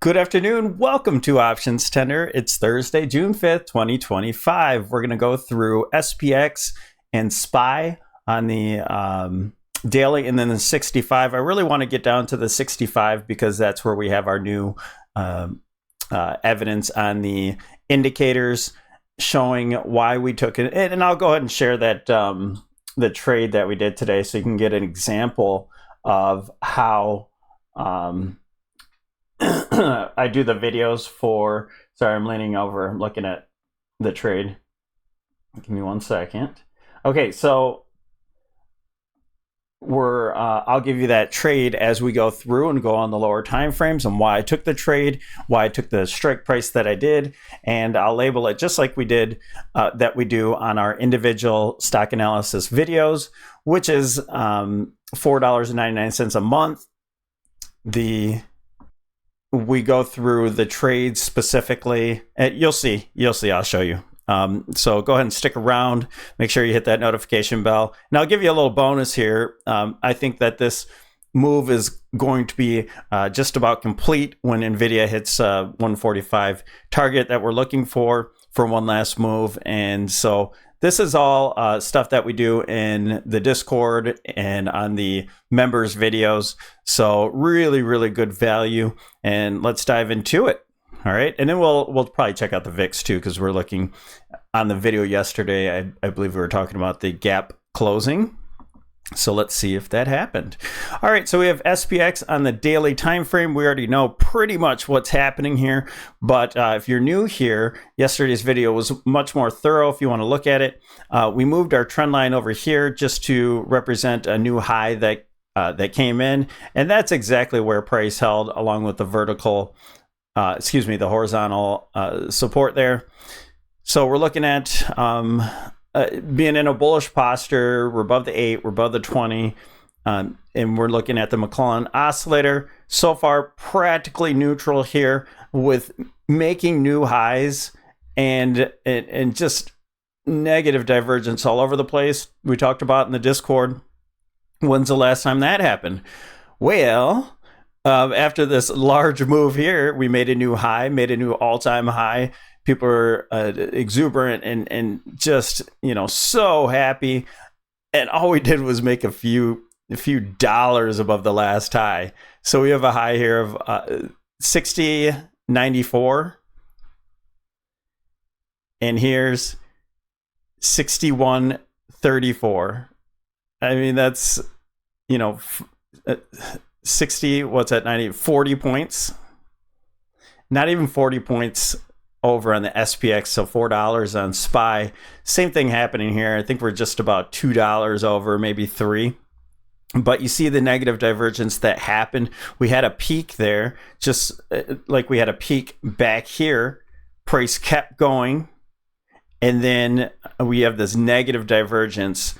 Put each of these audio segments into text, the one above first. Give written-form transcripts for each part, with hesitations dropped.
Good afternoon. Welcome to OptionsTender. It's Thursday, June 5th, 2025. We're going to go through SPX and SPY on the daily and then the 65. I really want to get down to the 65 because that's where we have our new evidence on the indicators showing why we took it. And I'll go ahead and share that the trade that we did today so you can get an example of how I do the videos for, sorry, I'm leaning over, I'm looking at the trade. Give me 1 second. Okay, so I'll give you that trade as we go through and go on the lower time frames and why I took the trade, why I took the strike price that I did, and I'll label it just like we did that we do on our individual stock analysis videos, which is $4.99 a month. We go through the trades specifically. You'll see, I'll show you. So go ahead and stick around. Make sure you hit that notification bell. And I'll give you a little bonus here. I think that this move is going to be just about complete when NVDA hits 145 target that we're looking for one last move. And so this is all stuff that we do in the Discord and on the members videos. So really, really good value. And let's dive into it. All right. And then we'll probably check out the VIX too, because we're looking on the video yesterday. I believe we were talking about the gap closing. So let's see if that happened. All right, so we have SPX on the daily time frame. We already know pretty much what's happening here, but if you're new here, yesterday's video was much more thorough if you want to look at it. We moved our trend line over here just to represent a new high that came in, and that's exactly where price held along with the vertical, the horizontal support there. So we're looking at being in a bullish posture. We're above the 8, we're above the 20, and we're looking at the McClellan oscillator. So far, practically neutral here with making new highs and just negative divergence all over the place. We talked about in the Discord. When's the last time that happened? Well, after this large move here, we made a new high, made a new all-time high. People are exuberant and just, so happy. And all we did was make a few dollars above the last high. So we have a high here of 60.94. And here's 61.34. I mean, that's, 60, what's that, 90, 40 points? Not even 40 points over on the SPX, so $4 on SPY. Same thing happening here. I think we're just about $2 over, maybe $3. But you see the negative divergence that happened. We had a peak there, just like we had a peak back here. Price kept going, and then we have this negative divergence.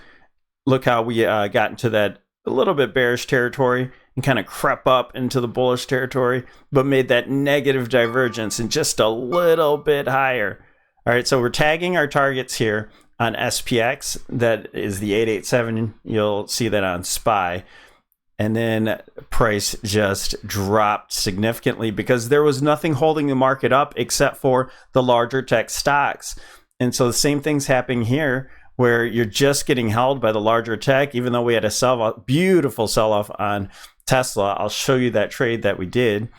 Look how we got into that a little bit bearish territory and kind of crept up into the bullish territory, but made that negative divergence and just a little bit higher. All right, so we're tagging our targets here on SPX. That is the 887. You'll see that on SPY. And then price just dropped significantly because there was nothing holding the market up except for the larger tech stocks. And so the same thing's happening here, where you're just getting held by the larger tech, even though we had a beautiful sell-off on Tesla. I'll show you that trade that we did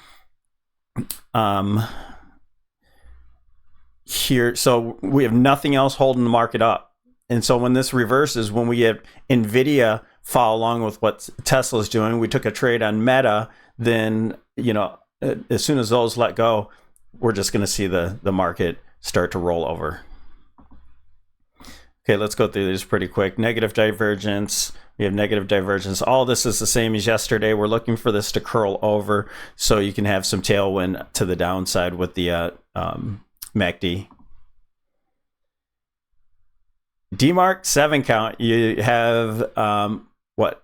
here. So we have nothing else holding the market up. And so when this reverses, when we have NVIDIA follow along with what Tesla's doing, we took a trade on Meta, then, as soon as those let go, we're just going to see the market start to roll over. Okay, let's go through these pretty quick. Negative divergence. We have negative divergence. All this is the same as yesterday. We're looking for this to curl over so you can have some tailwind to the downside with the MACD. DMARC 7 count. You have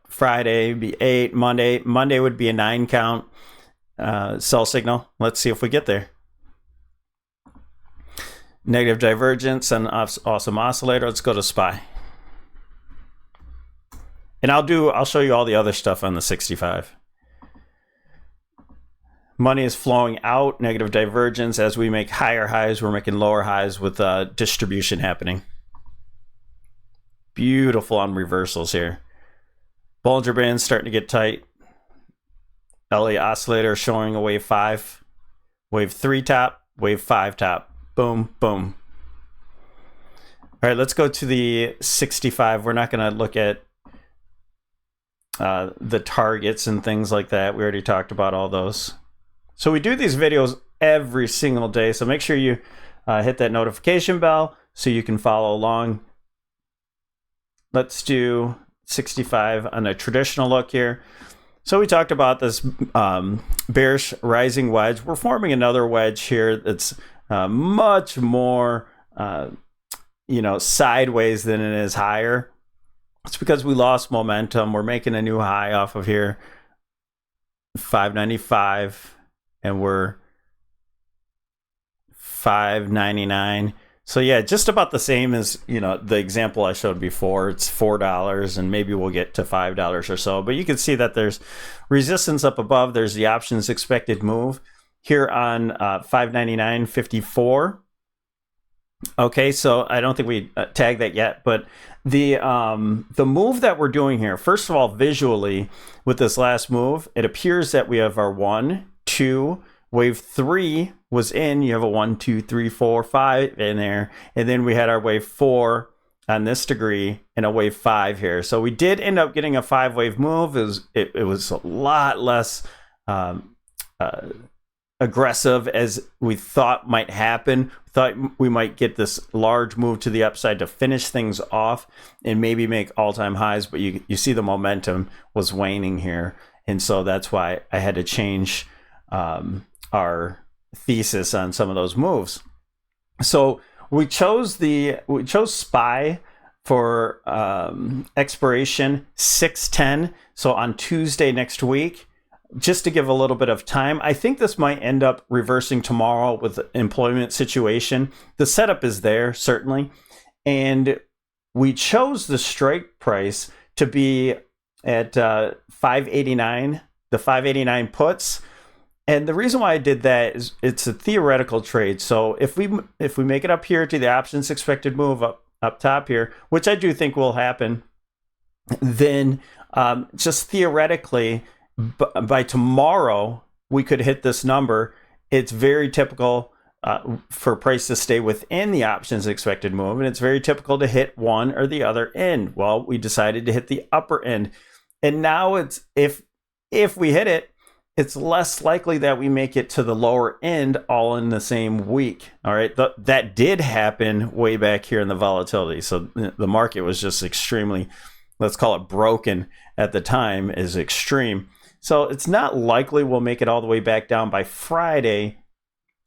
Friday would be 8, Monday would be a 9 count sell signal. Let's see if we get there. Negative divergence and awesome oscillator. Let's go to SPY. And I'll show you all the other stuff on the 65. Money is flowing out, negative divergence. As we make higher highs, we're making lower highs with distribution happening. Beautiful on reversals here. Bollinger Band starting to get tight. LA oscillator showing a wave 5. Wave 3 top, wave 5 top. Boom, boom. All right, let's go to the 65. We're not going to look at the targets and things like that. We already talked about all those. So we do these videos every single day. So make sure you hit that notification bell so you can follow along. Let's do 65 on a traditional look here. So we talked about this bearish rising wedge. We're forming another wedge here that's much more, sideways than it is higher. It's because we lost momentum. We're making a new high off of here, 595, and we're 599. So yeah, just about the same as, the example I showed before. It's $4 and maybe we'll get to $5 or so. But you can see that there's resistance up above. There's the options expected move here on 599.54. Okay, so I don't think we tagged that yet, but the move that we're doing here, first of all, visually with this last move, it appears that we have our 1, 2, wave 3 was in. You have a 1, 2, 3, 4, 5 in there, and then we had our wave 4 on this degree and a wave 5 here. So we did end up getting a 5-wave move. It was a lot less aggressive as we thought might happen. We thought we might get this large move to the upside to finish things off and maybe make all-time highs, but you see the momentum was waning here, and so that's why I had to change our thesis on some of those moves. So we chose SPY for expiration 6/10, so on Tuesday next week. Just to give a little bit of time, I think this might end up reversing tomorrow with the employment situation. The setup is there, certainly. And we chose the strike price to be at 589, the 589 puts. And the reason why I did that is it's a theoretical trade. So if we make it up here to the options expected move up top here, which I do think will happen, then just theoretically, by tomorrow, we could hit this number. It's very typical for price to stay within the options expected move, and it's very typical to hit one or the other end. Well, we decided to hit the upper end, and now it's if we hit it, it's less likely that we make it to the lower end all in the same week. All right, that did happen way back here in the volatility. So the market was just extremely, let's call it broken at the time, is extreme. So it's not likely we'll make it all the way back down by Friday,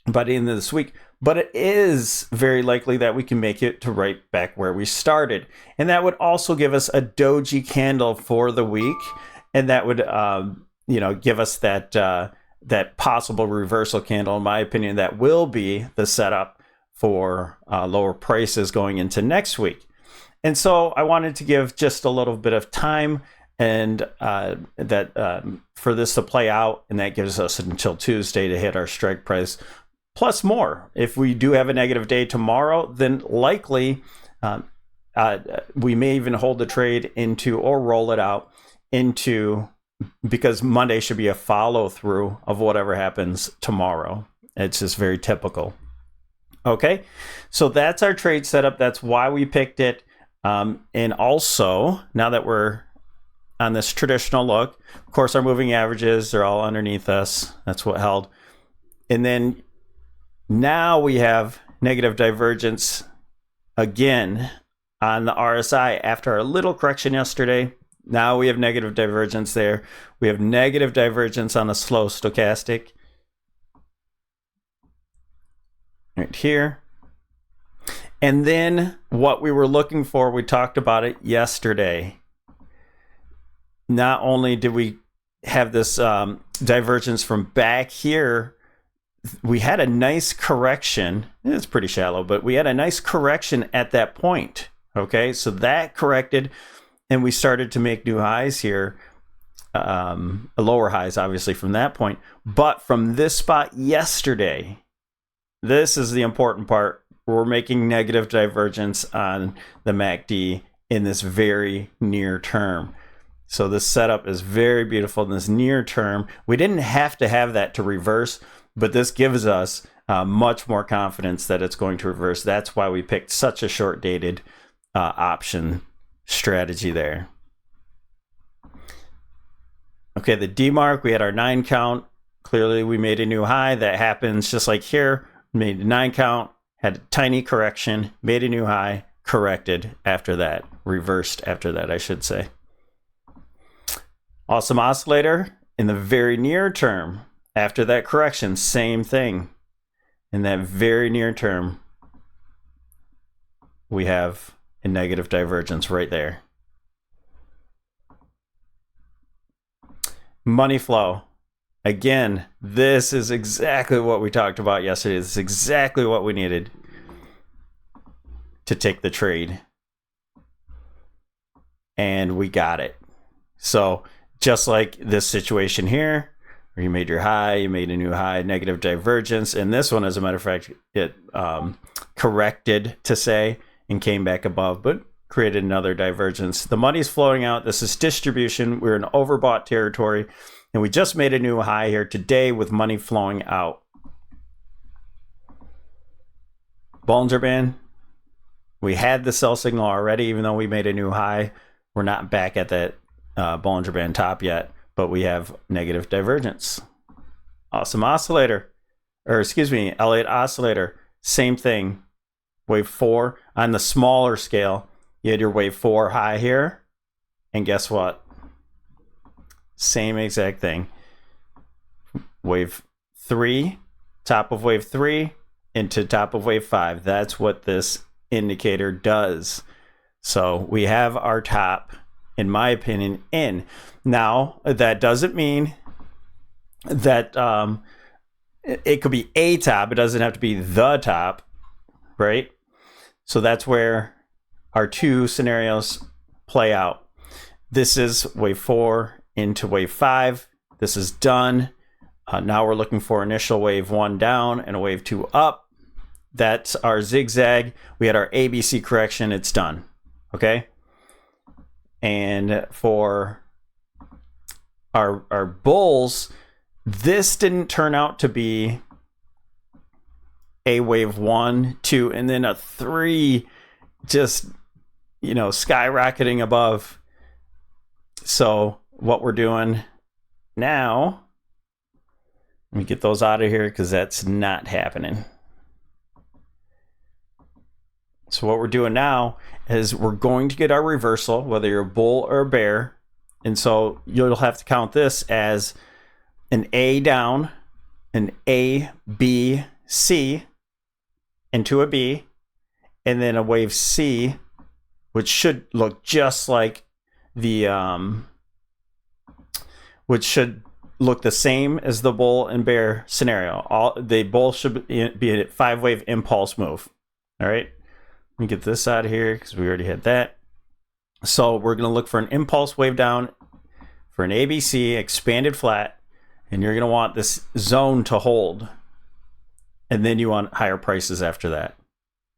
by the end of this week, but it is very likely that we can make it to right back where we started. And that would also give us a doji candle for the week. And that would, give us that possible reversal candle. In my opinion, that will be the setup for lower prices going into next week. And so I wanted to give just a little bit of time and for this to play out, and that gives us until Tuesday to hit our strike price, plus more. If we do have a negative day tomorrow, then likely we may even hold the trade into or roll it out into, because Monday should be a follow through of whatever happens tomorrow. It's just very typical. Okay, so that's our trade setup. That's why we picked it. And also, now that we're on this traditional look, of course, our moving averages are all underneath us. That's what held. And then now we have negative divergence again on the RSI after our little correction yesterday. Now we have negative divergence there. We have negative divergence on the slow stochastic right here. And then what we were looking for, we talked about it yesterday. Not only did we have this divergence from back here, we had a nice correction. It's pretty shallow, but we had a nice correction at that point. Okay, so that corrected, and we started to make new highs here. lower highs, obviously, from that point. But from this spot yesterday, this is the important part. We're making negative divergence on the MACD in this very near term. So this setup is very beautiful in this near term. We didn't have to have that to reverse, but this gives us much more confidence that it's going to reverse. That's why we picked such a short-dated option strategy there. Okay, the DMARC, we had our 9 count. Clearly, we made a new high. That happens just like here. Made a 9 count, had a tiny correction, made a new high, corrected after that. Reversed after that, I should say. Awesome oscillator in the very near term. After that correction, same thing. In that very near term, we have a negative divergence right there. Money flow. Again, this is exactly what we talked about yesterday. This is exactly what we needed to take the trade. And we got it. So just like this situation here, where you made your high, you made a new high, negative divergence. And this one, as a matter of fact, it corrected to say and came back above, but created another divergence. The money's floating out. This is distribution. We're in overbought territory. And we just made a new high here today with money flowing out. Bollinger Band. We had the sell signal already, even though we made a new high. We're not back at that Bollinger Band top yet, but we have negative divergence. Awesome oscillator, or excuse me, Elliott oscillator. Same thing. Wave 4 on the smaller scale. You had your wave 4 high here, and guess what? Same exact thing. Wave 3, top of wave 3 into top of wave 5. That's what this indicator does. So we have our top, in my opinion, in. Now, that doesn't mean that it could be a top. It doesn't have to be the top, right? So that's where our two scenarios play out. This is wave 4 into wave 5. This is done. Now we're looking for initial wave 1 down and a wave 2 up. That's our zigzag. We had our ABC correction. It's done. Okay. And for our bulls, this didn't turn out to be a wave 1, 2, and then a 3, just, you know, skyrocketing above. So what we're doing now, let me get those out of here because that's not happening. So what we're doing now is we're going to get our reversal, whether you're a bull or a bear. And so you'll have to count this as an A down, an A, B, C, into a B, and then a wave C, which should look just like the which should look the same as the bull and bear scenario. They both should be a 5-wave impulse move. All right, let me get this out of here because we already had that. So we're going to look for an impulse wave down for an ABC expanded flat, and you're going to want this zone to hold, and then you want higher prices after that.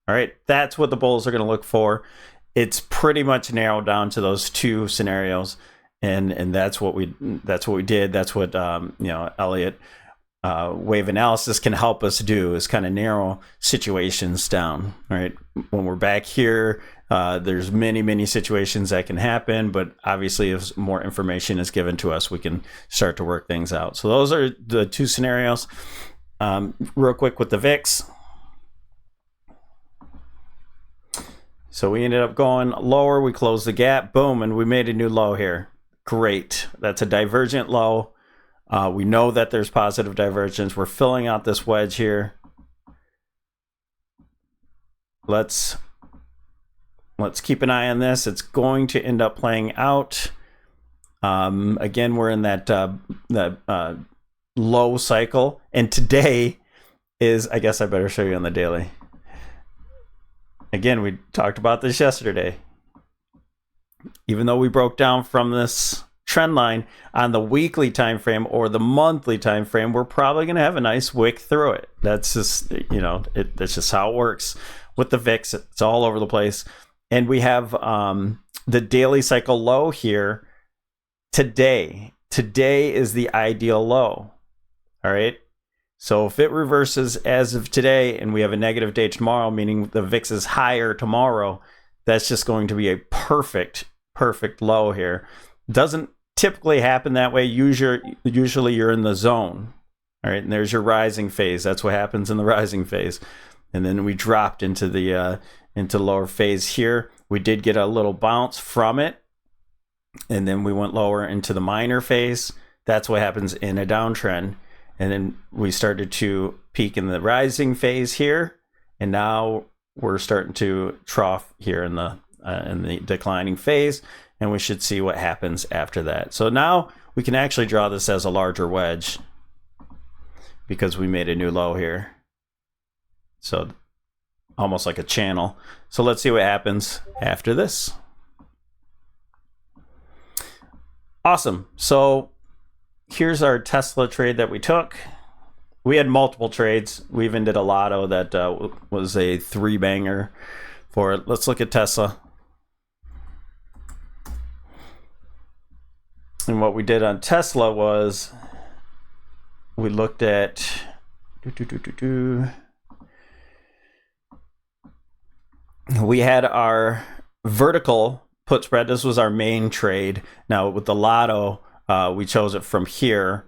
All right, that's what the bulls are going to look for. It's pretty much narrowed down to those two scenarios, and that's what we did. That's what Elliott wave analysis can help us do, is kind of narrow situations down. All right, when we're back here, there's many situations that can happen, but obviously if more information is given to us, we can start to work things out. So those are the two scenarios. Real quick with the VIX. So we ended up going lower. We closed the gap. Boom. And we made a new low here. Great. That's a divergent low. We know that there's positive divergence. We're filling out this wedge here. Let's keep an eye on this. It's going to end up playing out. Again, we're in that low cycle. And today is, I guess I better show you on the daily. Again, we talked about this yesterday. Even though we broke down from this trend line on the weekly time frame or the monthly time frame, we're probably going to have a nice wick through it. That's just, you know, that's just how it works with the VIX. It's all over the place. And we have the daily cycle low here today. Today is the ideal low. All right. So if it reverses as of today and we have a negative day tomorrow, meaning the VIX is higher tomorrow, that's just going to be a perfect low here. Doesn't typically happen that way. Usually you're in the zone. All right. And there's your rising phase. That's what happens in the rising phase. And then we dropped into the into lower phase here. We did get a little bounce from it. And then we went lower into the minor phase. That's what happens in a downtrend. And then we started to peak in the rising phase here, and now we're starting to trough here in the declining phase, and we should see what happens after that. So now we can actually draw this as a larger wedge because we made a new low here. So almost like a channel. So let's see what happens after this. Awesome. So here's our Tesla trade that we took. We had multiple trades. We even did a lotto that was a 3-banger for it. Let's look at Tesla. And what we did on Tesla was we looked at we had our vertical put spread. This was our main trade. Now with the lotto, we chose it from here,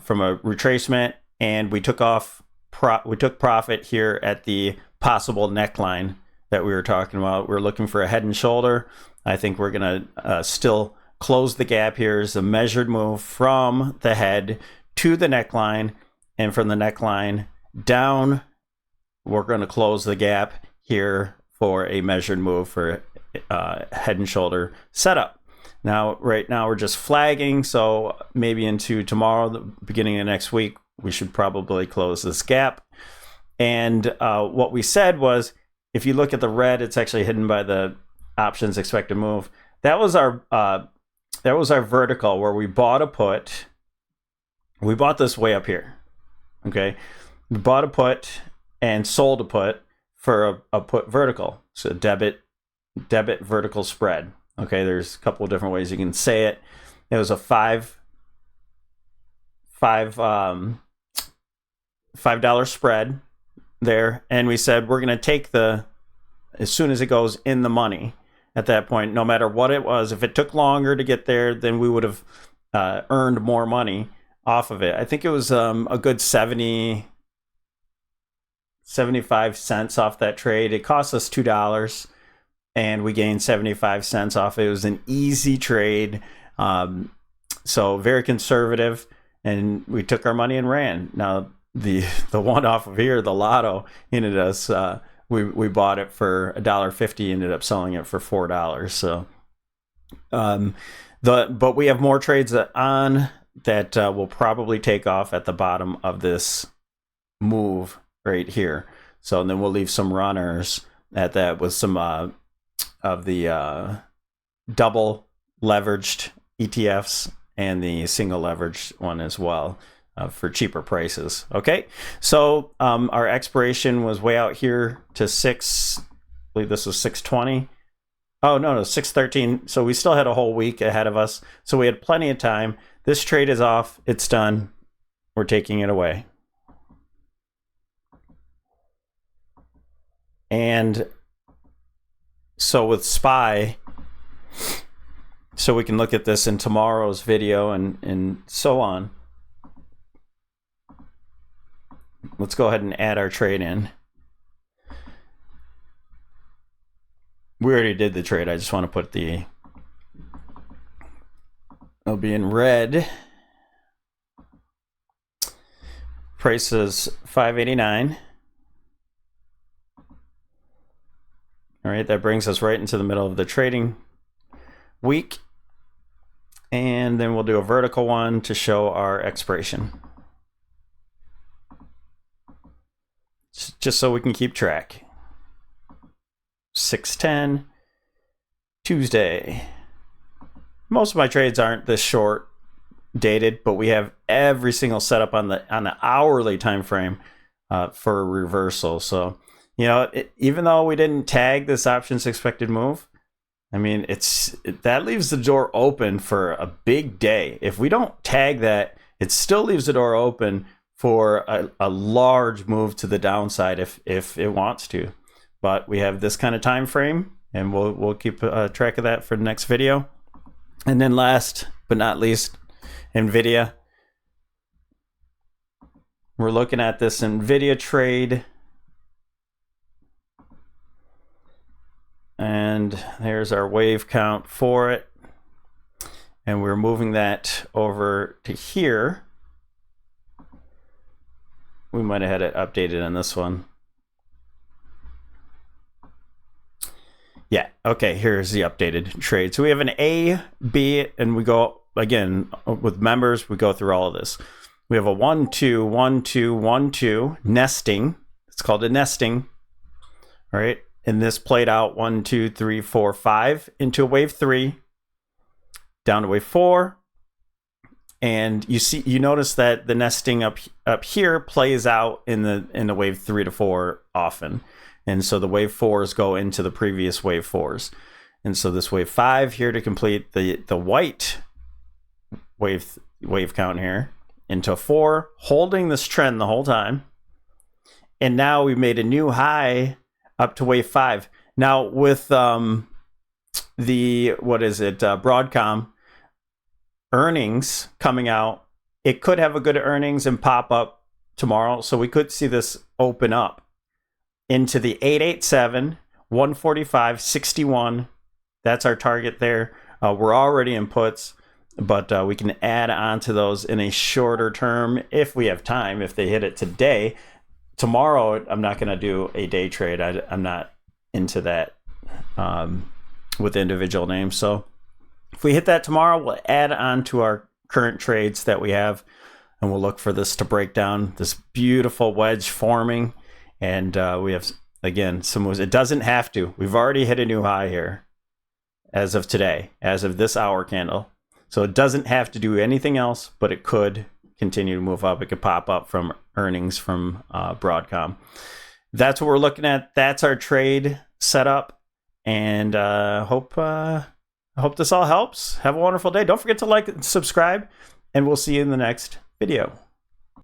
from a retracement, and we took profit here at the possible neckline that we were talking about. We're looking for a head and shoulder. I think we're going to still close the gap here as a measured move from the head to the neckline, and from the neckline down, we're going to close the gap here for a measured move for head and shoulder setup. Now, right now we're just flagging, so maybe into tomorrow, the beginning of next week, we should probably close this gap. And what we said was, if you look at the red, it's actually hidden by the options expected move. That was our vertical where we bought a put. We bought this way up here. Okay, we bought a put and sold a put for a put vertical. So debit vertical spread. Okay, there's a couple of different ways you can say it. It was a $5 spread there, and we said we're going to take as soon as it goes in the money at that point, no matter what it was. If it took longer to get there, then we would have earned more money off of it. I think it was a good 75 cents off that trade. It cost us $2. And we gained 75 cents off. It was an easy trade. So very conservative. And we took our money and ran. Now, the one off of here, the lotto, ended us, we bought it for $1.50, ended up selling it for $4. So, but we have more trades on that will probably take off at the bottom of this move right here. So, and then we'll leave some runners at that with some of the double leveraged ETFs and the single leveraged one as well for cheaper prices. Okay, so our expiration was way out here to I believe this was 620. Oh, no, 613. So we still had a whole week ahead of us. So we had plenty of time. This trade is off. It's done. We're taking it away. And so with SPY, so we can look at this in tomorrow's video and so on. Let's go ahead and add our trade in. We already did the trade. I just want to put it'll be in red. Price is $5.89. All right, that brings us right into the middle of the trading week. And then we'll do a vertical one to show our expiration. Just so we can keep track. 6/10, Tuesday, most of my trades aren't this short dated, but we have every single setup on the hourly time frame for a reversal. So, you know, even though we didn't tag this options expected move, I mean, that leaves the door open for a big day. If we don't tag that, it still leaves the door open for a large move to the downside if it wants to. But we have this kind of time frame, and we'll keep track of that for the next video. And then last but not least, NVIDIA. We're looking at this NVIDIA trade. And there's our wave count for it. And we're moving that over to here. We might have had it updated on this one. Yeah, okay, here's the updated trade. So we have an A, B, and we go, again, with members, we go through all of this. We have a 1, 2, 1, 2, 1, 2, nesting. It's called a nesting, all right? And this played out 1, 2, 3, 4, 5 into a wave 3, down to wave 4. And you notice that the nesting up here plays out in the wave 3 to 4 often. And so the wave 4s go into the previous wave 4s. And so this wave 5 here to complete the white wave count here into 4, holding this trend the whole time. And now we made a new high up to wave 5. Now with Broadcom earnings coming out, it could have a good earnings and pop up tomorrow. So we could see this open up into the 887, 145, 61. That's our target there. We're already in puts, but we can add on to those in a shorter term if we have time, if they hit it today. Tomorrow, I'm not going to do a day trade. I'm not into that with individual names. So if we hit that tomorrow, we'll add on to our current trades that we have, and we'll look for this to break down, this beautiful wedge forming. And we have, again, some moves. It doesn't have to. We've already hit a new high here as of today, as of this hour candle. So it doesn't have to do anything else, but it could continue to move up. It could pop up from earnings from Broadcom. That's what we're looking at. That's our trade setup. And hope this all helps. Have a wonderful day. Don't forget to like and subscribe, and we'll see you in the next video.